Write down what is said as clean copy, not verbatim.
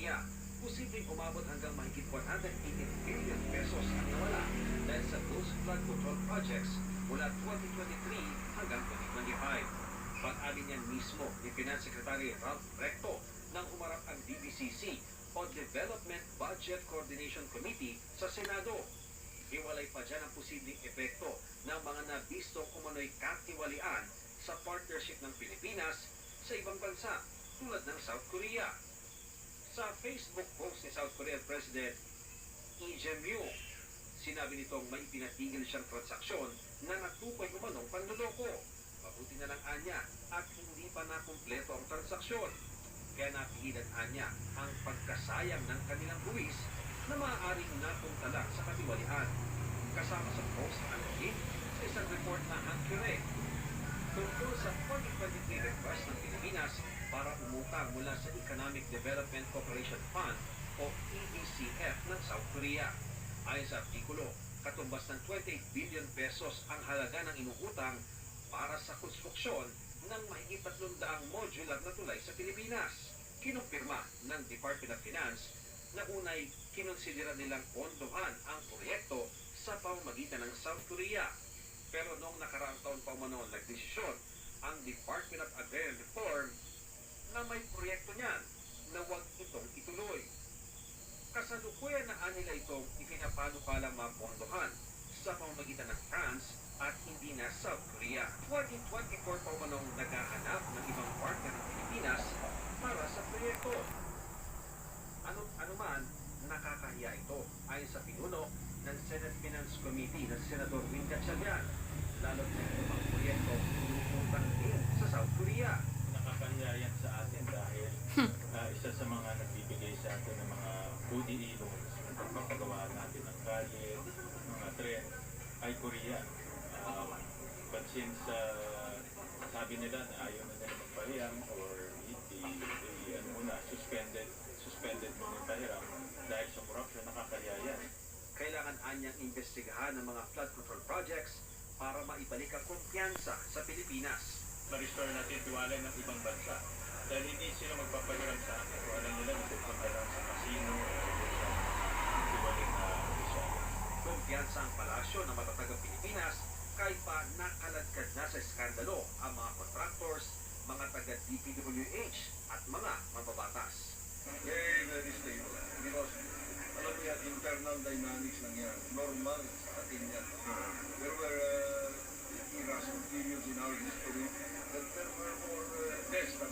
Korea. Posibleng umabot hanggang mahigit 180 billion pesos ang nawala dahil sa those flood control projects mula 2023 hanggang 2025. Pag-amin niyan mismo ni Finance Secretary Ralph Recto nang humarap ang DBCC o Development Budget Coordination Committee sa Senado. Hiwalay pa dyan ang posibleng epekto ng mga nabistong umano'y katiwalian sa partnership ng Pilipinas sa ibang bansa tulad ng South Korea. Sa Facebook post ni South Korean President Lee Jae-myung, sinabi nitong may pinatigil siyang transaksyon na natukoy umanong panloloko. Mabuti na lang anya at hindi pa nakumpleto ang transaksyon. Kaya napigilan anya ang pagkasayang ng kanilang buwis na maaaring napunta lang sa katiwalian. Kasama sa post ang link sa isang report na Hankire tungkol sa 2023 request ng Pilipinas para umutang mula sa Economic Development Cooperation Fund o EDCF ng South Korea. Ayon sa artikulo, katumbas ng 28 billion pesos ang halaga ng inuutang para sa konstruksyon ng mahigit 300 modular na tulay sa Pilipinas. Kinumpirma ng Department of Finance na unay kinonsidera nilang pondohan ang proyekto sa pamamagitan ng South Korea. Pero noong nakaraang taon pa umano nagdesisyon ang Department of Agrarian Reform na may proyekto niyan na huwag itong ituloy. Kasalukuyan na nila itong ipinapanukalang mapondohan sa pamamagitan ng France at hindi na South Korea. 2024 pa umanong naghahanap ng ibang partner ng Pilipinas para sa proyekto. Ano man, nakakahiya ito ayon sa pinuno ng Senate Finance Committee na Senador Win Gatchalian. Lalo na itong proyekto inuutang din sa South Korea. Nakakahiya yan sa atin dahil isa sa mga nagbibigay sa atin ng mga ODE loans, pagpapagawa natin ng kalye, mga tren, ay Korea. But since sabi nila na ayaw na nila magpahiram or suspended muna yung pahiram dahil sa corruption, nakakahiya yan. Kailangan anyang imbestigahan ng mga flood control projects para maibalik ang kumpiyansa sa Pilipinas. Ma-restore natin tiwala ng ibang bansa. Dahil hindi sila magpapahiram sa atin. Kung alam nila magpapahiram lang sa casino o sa tiwaling opisyal. Kumpiyansa ang palasyo ng matatag ang Pilipinas kahit pa nakaladkad na sa skandalo ang mga contractors, mga taga-DPWH at mga mambabatas. Very, very stable. Because alam mo yan, internal dynamics lang yan. Normal sa atin yan. There were eras or periods in our history that there were more deaths than